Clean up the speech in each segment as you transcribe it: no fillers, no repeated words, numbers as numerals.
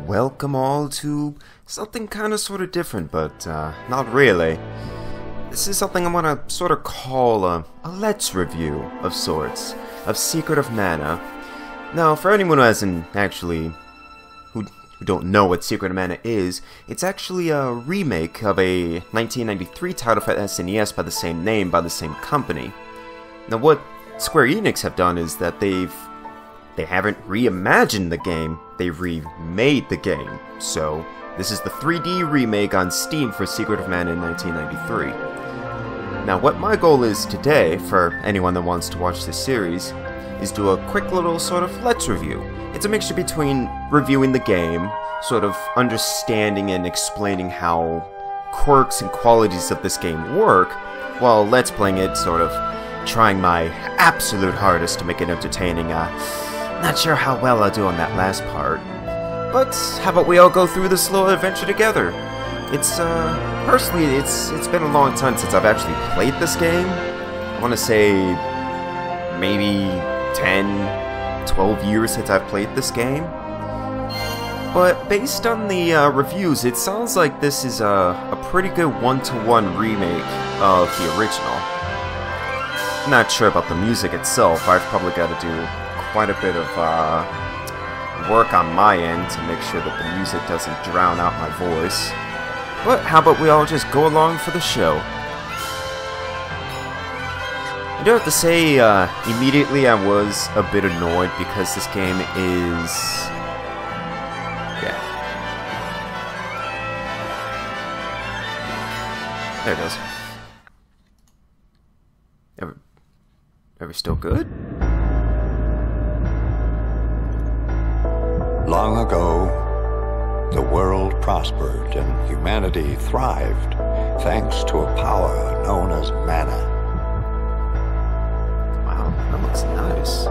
welcome all to something kind of sort of different, but not really. This is something I want to sort of call a Let's Review of sorts, of Secret of Mana. Now, for anyone who hasn't actually, who don't know what Secret of Mana is, it's actually a remake of a 1993 title for SNES by the same name, by the same company. Now, what Square Enix have done is that they haven't reimagined the game, they remade the game. So, this is the 3D remake on Steam for Secret of Mana in 1993. Now, what my goal is today, for anyone that wants to watch this series, is do a quick little sort of Let's Review. It's a mixture between reviewing the game, sort of understanding and explaining how quirks and qualities of this game work, while Let's Playing it, sort of trying my absolute hardest to make it entertaining. Not sure how well I'll do on that last part, but how about we all go through this little adventure together? It's, personally, it's been a long time since I've actually played this game. I want to say maybe 10, 12 years since I've played this game. But based on the reviews, it sounds like this is a pretty good one-to-one remake of the original. Not sure about the music itself. I've probably got to do quite a bit of work on my end to make sure that the music doesn't drown out my voice. But how about we all just go along for the show? I do have to say, immediately I was a bit annoyed because this game is... yeah. There it goes. Are we still good? Long ago, the world prospered and humanity thrived thanks to a power known as mana. Wow, that looks nice.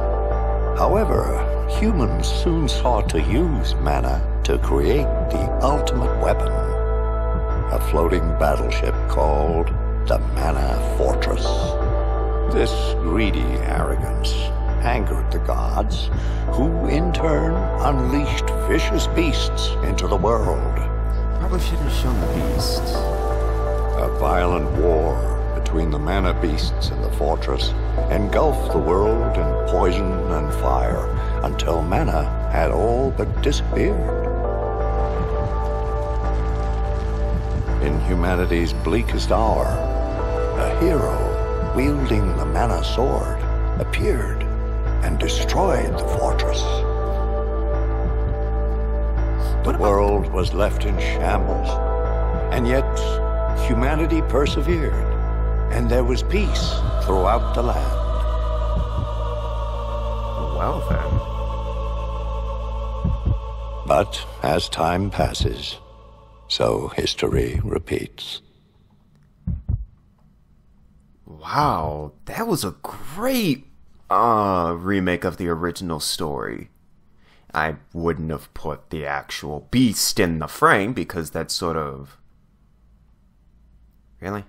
However, humans soon sought to use mana to create the ultimate weapon, a floating battleship called the Mana Fortress. This greedy arrogance angered the gods, who in turn unleashed vicious beasts into the world. Probably should have shown the beast. A violent war between the mana beasts and the fortress engulfed the world in poison and fire until mana had all but disappeared. In humanity's bleakest hour, a hero wielding the mana sword appeared and destroyed the fortress. The world was left in shambles, and yet humanity persevered, and there was peace throughout the land. Well then. But as time passes, so history repeats. Wow, that was a great remake of the original story. I wouldn't have put the actual beast in the frame because that's sort of... Really?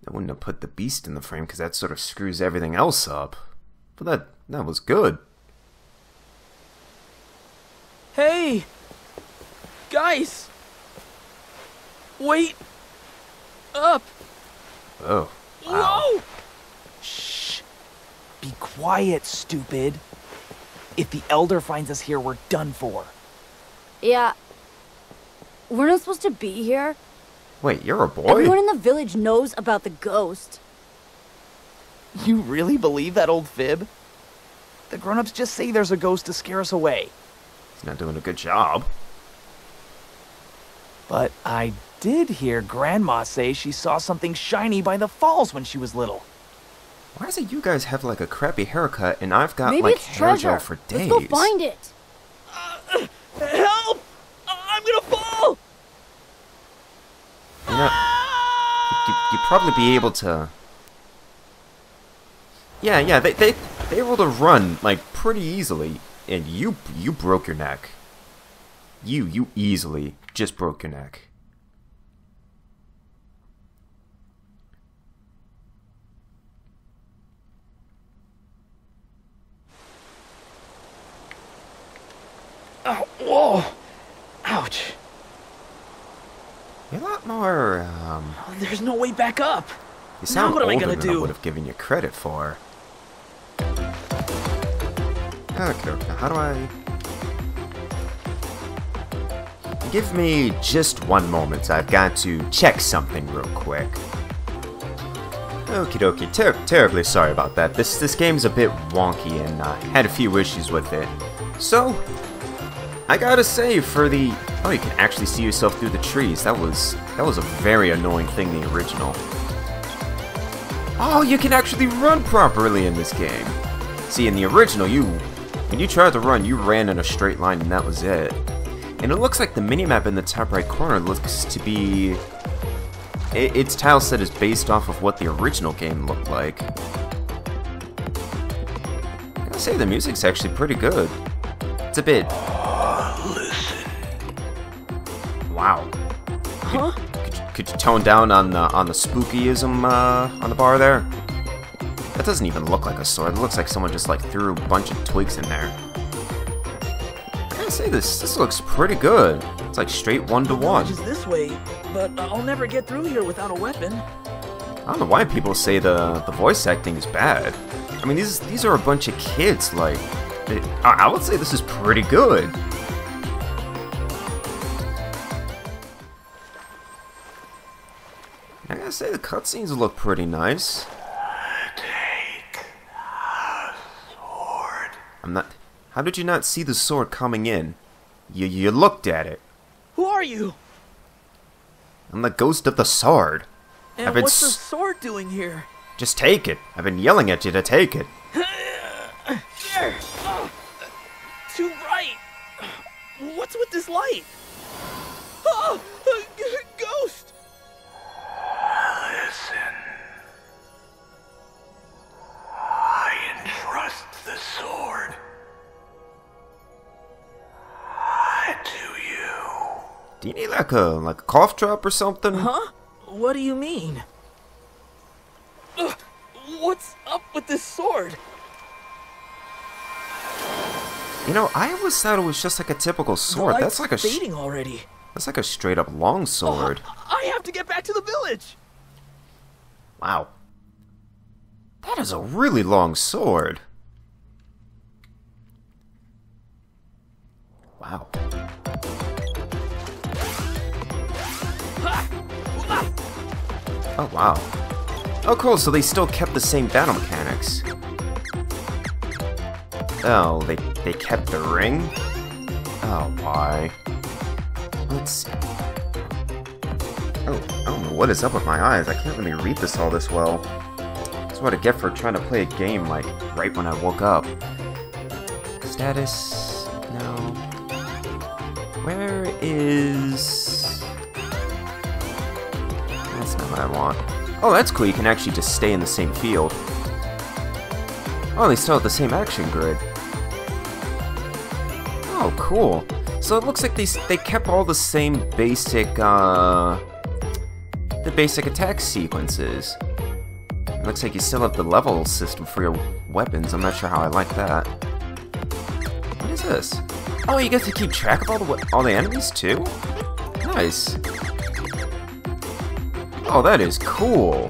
I wouldn't have put the beast in the frame because that sort of screws everything else up. But that was good. Hey! Guys! Wait! Up! Oh, wow. Whoa! Shh! Be quiet, stupid. If the Elder finds us here, we're done for. Yeah. We're not supposed to be here. Wait, you're a boy? Everyone in the village knows about the ghost. You really believe that old fib? The grown-ups just say there's a ghost to scare us away. He's not doing a good job. But I did hear Grandma say she saw something shiny by the falls when she was little. Why is it you guys have like a crappy haircut and I've got Maybe like it's hair treasure. gel for days? Let's go find it. Help! I'm gonna fall! You know, you'd probably be able to... Yeah, they were able to run, like, pretty easily. And you broke your neck. You easily just broke your neck. Oh, whoa! Ouch! You're a lot more, There's no way back up. You sound Now what am I older gonna than I do? would have given you credit for. Okay, how do I... Give me just one moment. I've got to check something real quick. Okie dokie. Terribly sorry about that. This game's a bit wonky and had a few issues with it. So, I gotta say, for the... Oh, you can actually see yourself through the trees. That was a very annoying thing in the original. Oh, you can actually run properly in this game. See, in the original, when you tried to run, you ran in a straight line and that was it. And it looks like the minimap in the top right corner looks to be... Its tile set is based off of what the original game looked like. I gotta say, the music's actually pretty good. It's a bit... Listen. Wow. Huh? Could you tone down on the spookyism on the bar there? That doesn't even look like a sword. It looks like someone just like threw a bunch of twigs in there. I gotta say, this looks pretty good. It's like straight 1-to-1. Just this way, but I'll never get through here without a weapon. I don't know why people say the voice acting is bad. I mean, these are a bunch of kids. Like, I would say this is pretty good. I gotta say, the cutscenes look pretty nice. Take a sword. I'm not... How did you not see the sword coming in? You looked at it. Who are you? I'm the ghost of the sword. And what's the sword doing here? Just take it. I've been yelling at you to take it. Too bright. What's with this light? Ghost! Listen. I entrust the sword to you. Do you need like a cough drop or something? Huh? What do you mean? What's up with this sword? You know, I always thought it was just like a typical sword. The That's like a fading already. That's like a straight up long sword. I have to get back to the village. Wow. That is a really long sword. Wow. Oh, wow. Oh, cool, so they still kept the same battle mechanics. Oh, they kept the ring? Oh, why? Let's see. Oh, I don't know what is up with my eyes. I can't really read this all this well. That's what I get for trying to play a game, like, right when I woke up. Status... no. Where is... That's not what I want. Oh, that's cool. You can actually just stay in the same field. Oh, they still have the same action grid. Oh, cool. So it looks like they kept all the same basic, the basic attack sequences. It looks like you still have the level system for your weapons. I'm not sure how I like that. What is this? Oh, you get to keep track of all the enemies too? Nice. Oh, that is cool.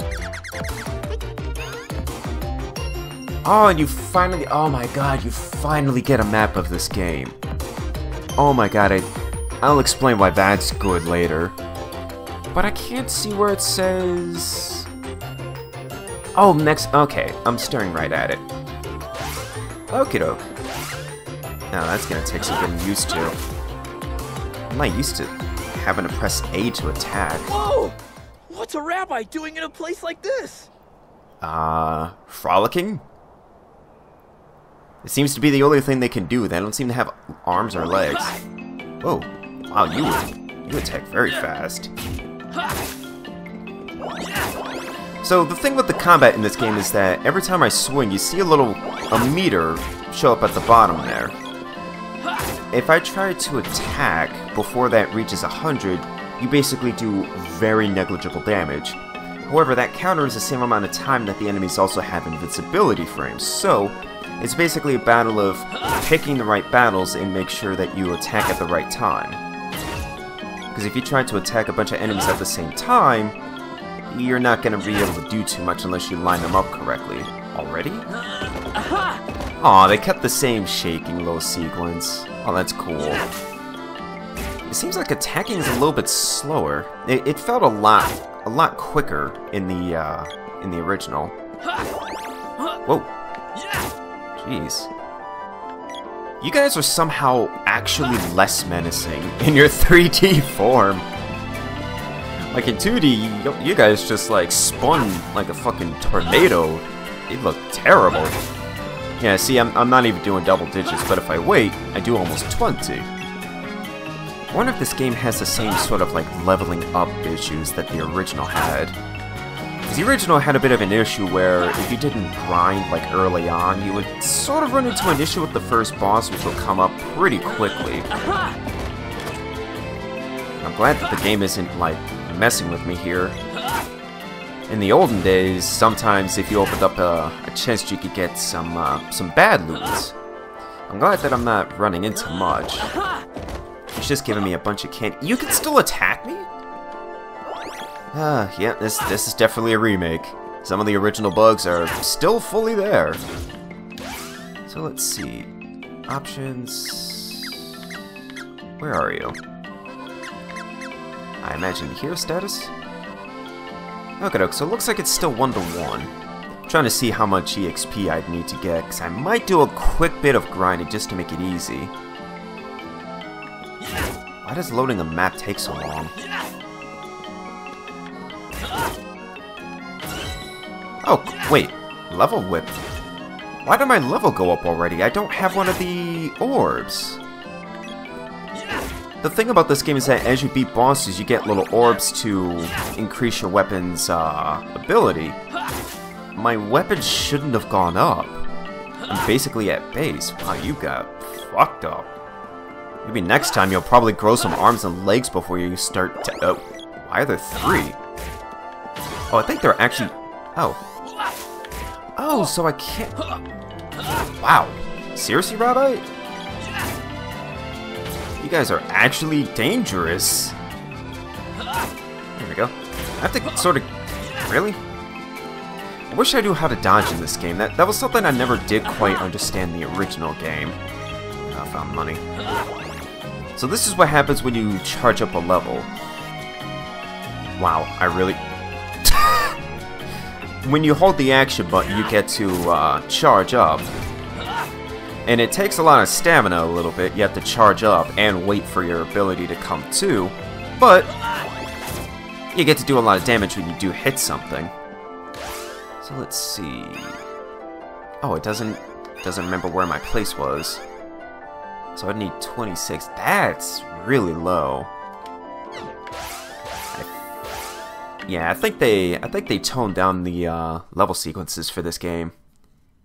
Oh, and you finally... Oh my god, you finally get a map of this game. Oh my god, I'll explain why that's good later. But I can't see where it says... Oh, next... Okay, I'm staring right at it. Okie doke. Now that's gonna take some getting used to. I'm not used to having to press A to attack. Whoa! What's a rabbi doing in a place like this? Frolicking? It seems to be the only thing they can do. They don't seem to have arms or legs. Whoa. Wow, you attack very fast. So the thing with the combat in this game is that every time I swing, you see a meter show up at the bottom there. If I try to attack before that reaches 100, you basically do very negligible damage. However, that counters the same amount of time that the enemies also have invincibility frames, so It's basically a battle of picking the right battles and make sure that you attack at the right time. Because if you try to attack a bunch of enemies at the same time, you're not going to be able to do too much unless you line them up correctly. Already? Aw, they kept the same shaking little sequence. Oh, that's cool. It seems like attacking is a little bit slower. It felt a lot quicker in the original. Whoa. Jeez. You guys are somehow actually less menacing in your 3D form. Like in 2D, you guys just like spun like a fucking tornado. It looked terrible. Yeah, see, I'm not even doing double digits, but if I wait, I do almost 20. I wonder if this game has the same sort of like leveling up issues that the original had. The original had a bit of an issue where if you didn't grind like early on, you would sort of run into an issue with the first boss, which will come up pretty quickly. I'm glad that the game isn't like messing with me here. In the olden days, sometimes if you opened up a chest, you could get some bad loot. I'm glad that I'm not running into much. It's just giving me a bunch of candy. You can still attack me? Yeah, this is definitely a remake. Some of the original bugs are still fully there. So let's see. Options. Where are you? I imagine hero status? Okay, so it looks like it's still 1-to-1. I'm trying to see how much EXP I'd need to get, because I might do a quick bit of grinding just to make it easy. Why does loading a map take so long? Oh, wait. Level whip. Why did my level go up already? I don't have one of the orbs. The thing about this game is that as you beat bosses, you get little orbs to increase your weapon's ability. My weapon shouldn't have gone up. I'm basically at base. Wow, you got fucked up. Maybe next time you'll probably grow some arms and legs before you start to... Oh, why are there 3? Oh, I think they're actually... Oh. Oh, so I can't... Wow. Seriously, Rabbi? You guys are actually dangerous. There we go. I have to sort of... Really? I wish I knew how to dodge in this game. That was something I never did quite understand in the original game. I found money. So this is what happens when you charge up a level. Wow, I really... When you hold the action button, you get to charge up. And it takes a lot of stamina a little bit. You have to charge up and wait for your ability to come to. But you get to do a lot of damage when you do hit something. So let's see. Oh, it doesn't remember where my place was. So I'd need 26. That's really low. Yeah, I think they toned down the level sequences for this game.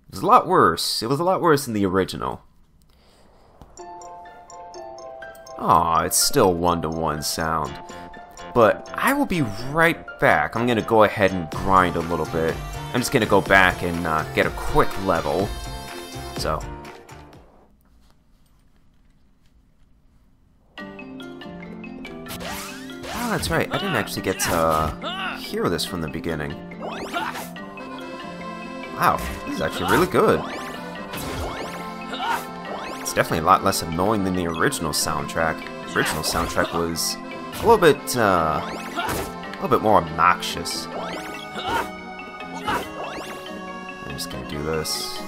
It was a lot worse. It was a lot worse than the original. Aw, it's still 1-to-1 sound. But I will be right back. I'm gonna go ahead and grind a little bit. I'm just gonna go back and get a quick level. So. Oh, that's right. I didn't actually get to hear this from the beginning. Wow, this is actually really good. It's definitely a lot less annoying than the original soundtrack. The original soundtrack was a little bit more obnoxious. I'm just gonna do this.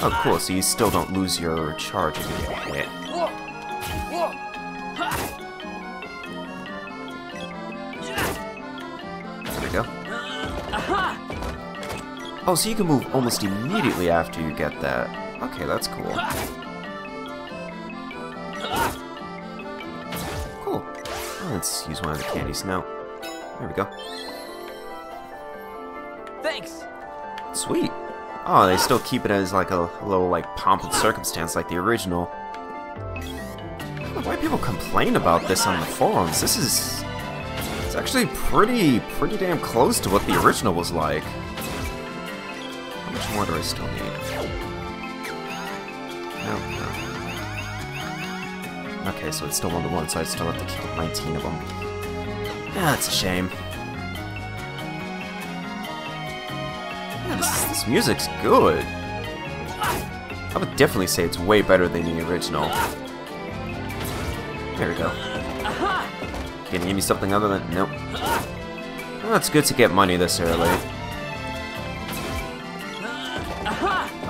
Oh, cool. So you still don't lose your charge if you get hit. There we go. Oh, so you can move almost immediately after you get that. Okay, that's cool. Cool. Oh, let's use one of the candies now. There we go. Thanks. Sweet. Oh, they still keep it as like a little like pomp and circumstance like the original. I don't know why people complain about this on the forums. It's actually pretty damn close to what the original was like. much more do I still need? No. Okay, so it's still 1-to-1, so I still have to kill 19 of them. Yeah, that's a shame. Yeah, this music's good. I would definitely say it's way better than the original. There we go. Can you give me something other than... Nope. Well, it's good to get money this early.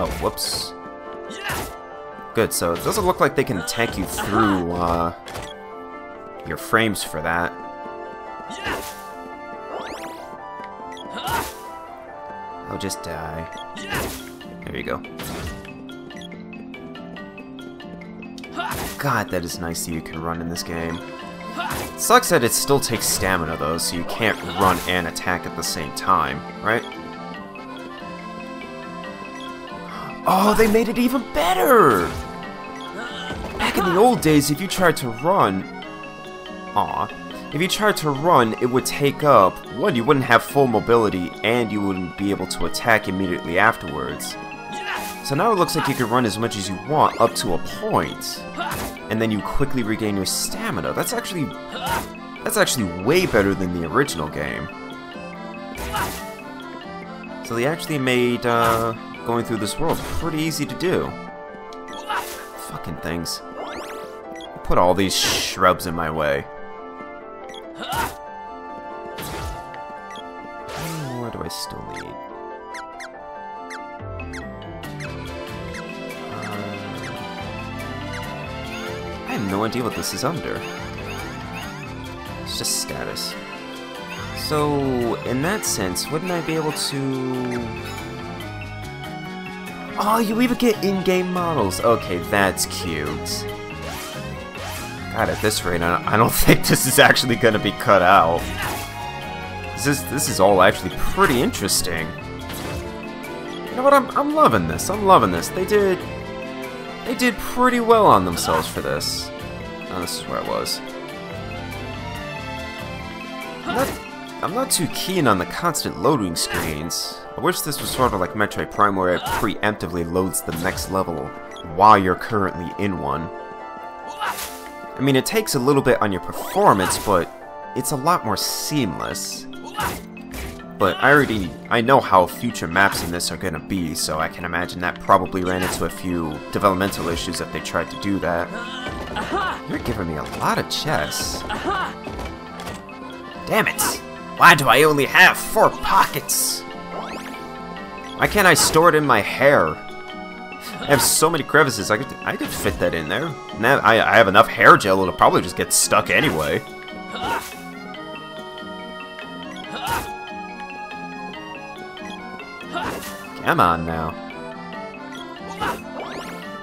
Oh, whoops. Good, so it doesn't look like they can attack you through, your frames for that. I'll just die. There you go. God, that is nice that you can run in this game. It sucks that it still takes stamina, though, so you can't run and attack at the same time, right? Oh, they made it even better! Back in the old days, if you tried to run... If you tried to run, it would take up... One, you wouldn't have full mobility, and you wouldn't be able to attack immediately afterwards. So now it looks like you can run as much as you want, up to a point. And then you quickly regain your stamina. That's actually way better than the original game. So they actually made going through this world pretty easy to do. Fucking things. Put all these shrubs in my way. What do I still need? I have no idea what this is under. It's just status. So, in that sense, wouldn't I be able to... Oh, you even get in-game models. Okay, that's cute. God, at this rate, I don't think this is actually going to be cut out. This is all actually pretty interesting. You know what? I'm loving this. I'm loving this. They did pretty well on themselves for this. Oh, this is where I was. I'm not too keen on the constant loading screens. I wish this was sort of like Metroid Prime, where it preemptively loads the next level while you're currently in one. I mean, it takes a little bit on your performance, but it's a lot more seamless. But I know how future maps in this are gonna be, so I can imagine that probably ran into a few developmental issues if they tried to do that. You're giving me a lot of chests. Damn it! Why do I only have 4 pockets? Why can't I store it in my hair? I have so many crevices, I could fit that in there. Now I have enough hair gel, it'll probably just get stuck anyway. Come on now.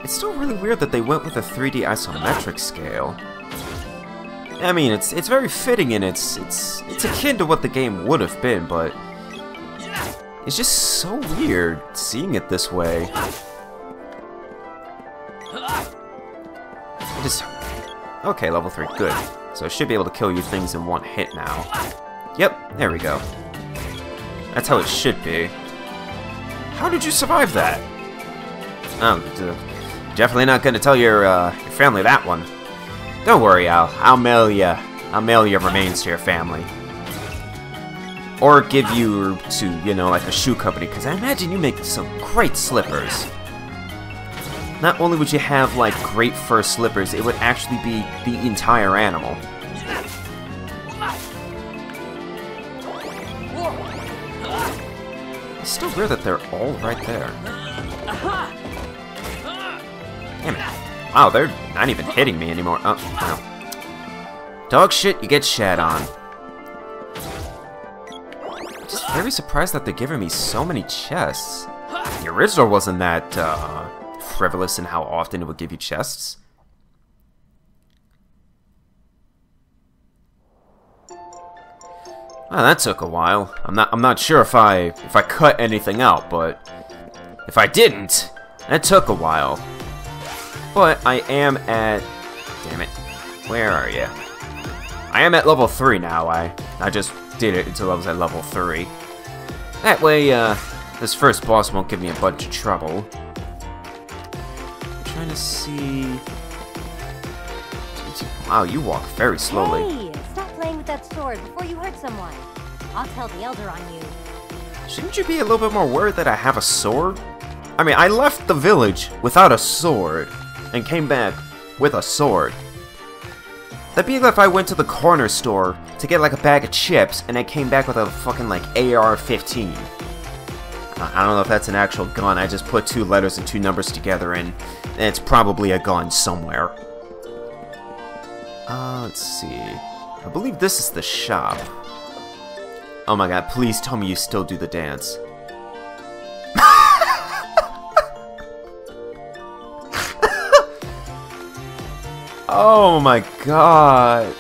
It's still really weird that they went with a 3D isometric scale. I mean, it's very fitting and it's akin to what the game would have been, but it's just so weird seeing it this way. Okay, level 3, good. So I should be able to kill you things in one hit now. Yep, there we go. That's how it should be. How did you survive that? Oh, definitely not gonna tell your family that one. Don't worry, I'll mail your remains to your family. Or give you to, you know, like a shoe company, because I imagine you make some great slippers. Not only would you have, like, great fur slippers, it would actually be the entire animal. It's still weird that they're all right there. Damn it. Wow, they're not even hitting me anymore. Oh, no. Dog shit, you get shat on. I'm just very surprised that they're giving me so many chests. The original wasn't that, frivolous in how often it would give you chests. Oh, that took a while. I'm not sure if I cut anything out, but if I didn't, that took a while. But I am at... Damn it. Where are you? I am at level 3 now. I just did it until I was at level 3. That way, This first boss won't give me a bunch of trouble. I'm trying to see... Wow, you walk very slowly. Hey, stop playing with that sword before you hurt someone. I'll tell the Elder on you. Shouldn't you be a little bit more worried that I have a sword? I mean, I left the village without a sword and came back with a sword. That'd be like if I went to the corner store to get like a bag of chips and I came back with a fucking like AR-15. I don't know if that's an actual gun. I just put 2 letters and 2 numbers together and it's probably a gun somewhere. Let's see. I believe this is the shop. Oh my god, please tell me you still do the dance. Oh my god.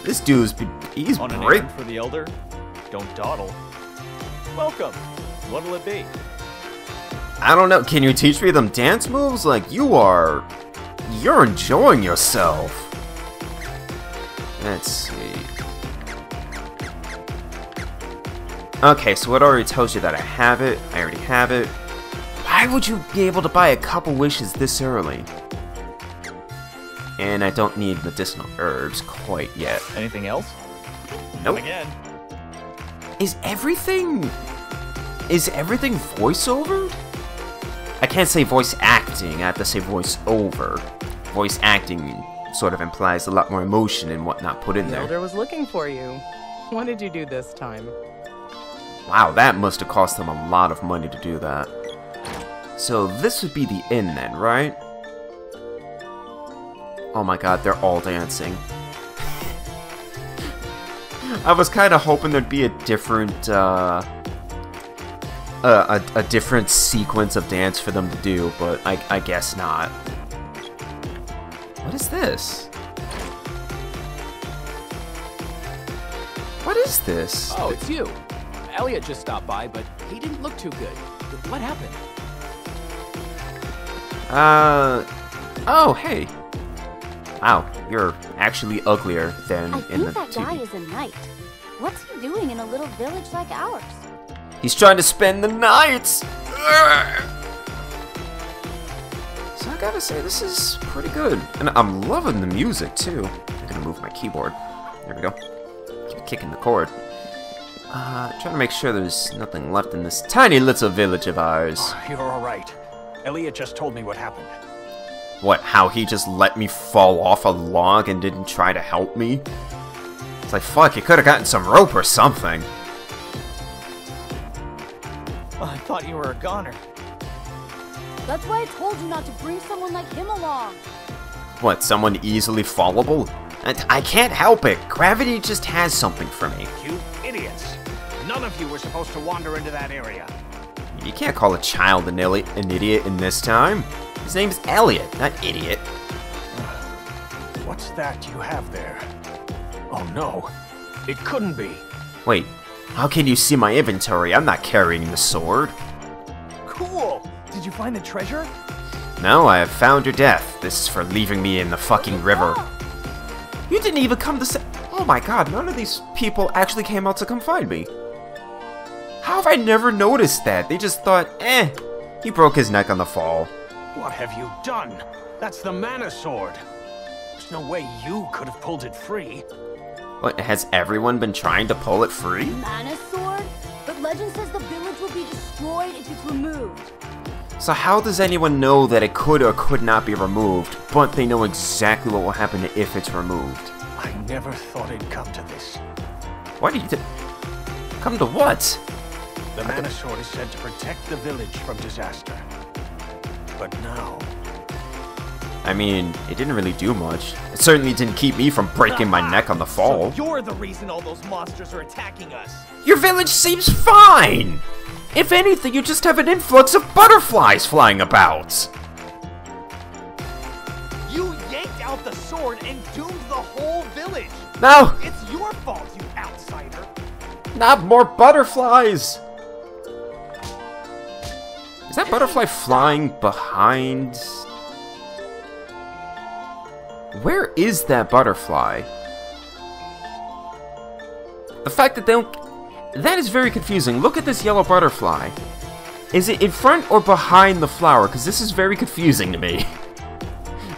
This dude's... he's on an break... errand for the Elder? Don't dawdle. Welcome. What'll it be? I don't know, can you teach me them dance moves? Like, you're enjoying yourself. Let's see. Okay, so it already tells you that I have it. I already have it. Why would you be able to buy a couple wishes this early? And I don't need medicinal herbs quite yet. Anything else? Nope. Again. Is everything voiceovered? I can't say voice acting, I have to say voice over. Voice acting sort of implies a lot more emotion and whatnot put in The there. Elder was looking for you. What did you do this time? Wow, that must have cost them a lot of money to do that. So this would be the inn then, right? Oh my god, they're all dancing. I was kind of hoping there'd be a different, a different sequence of dance for them to do, but I guess not. What is this? What is this? Oh, it's you. Elliot just stopped by, but he didn't look too good. What happened? Oh, hey. Wow, you're actually uglier than I in think the that guy TV. is a knight. What's he doing in a little village like ours? He's trying to spend the night! So I gotta say, this is pretty good. And I'm loving the music, too. I'm gonna move my keyboard. There we go. Keep kicking the chord. Trying to make sure there's nothing left in this tiny little village of ours. You're alright. Elliot just told me what happened. What, how he just let me fall off a log and didn't try to help me? It's like, fuck, you could have gotten some rope or something. I thought you were a goner. That's why I told you not to bring someone like him along. What, someone easily fallable? I can't help it. Gravity just has something for me. You idiots! None of you were supposed to wander into that area. You can't call a child an idiot in this time. His name's Elliot, not idiot. What's that you have there? Oh no, it couldn't be. Wait, how can you see my inventory? I'm not carrying the sword. Cool! Did you find the treasure? No, I have found your death. This is for leaving me in the fucking river. You didn't even come to say... Oh my god, none of these people actually came out to come find me. How have I never noticed that? They just thought, he broke his neck on the fall. What have you done? That's the mana sword. There's no way you could have pulled it free. What, has everyone been trying to pull it free? Mana sword? But legend says the village will be destroyed if it's removed. So how does anyone know that it could or could not be removed, but they know exactly what will happen if it's removed? I never thought it'd come to this. Why do you come to what? The mana sword is said to protect the village from disaster. But now... I mean, it didn't really do much. It certainly didn't keep me from breaking my neck on the fall. So you're the reason all those monsters are attacking us. Your village seems fine! If anything, you just have an influx of butterflies flying about! You yanked out the sword and doomed the whole village. No! It's your fault, you outsider. Not more butterflies! Is that butterfly flying behind... Where is that butterfly? The fact that they don't... That is very confusing. Look at this yellow butterfly. Is it in front or behind the flower? Because this is very confusing to me.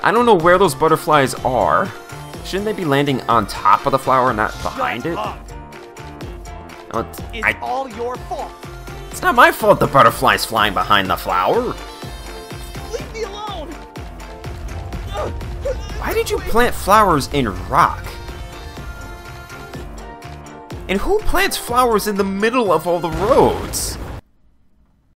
I don't know where those butterflies are. Shouldn't they be landing on top of the flower, not behind it? Oh, It's all your fault. it's not my fault the butterfly's flying behind the flower. Leave me alone. Why did you plant flowers in rock? And who plants flowers in the middle of all the roads?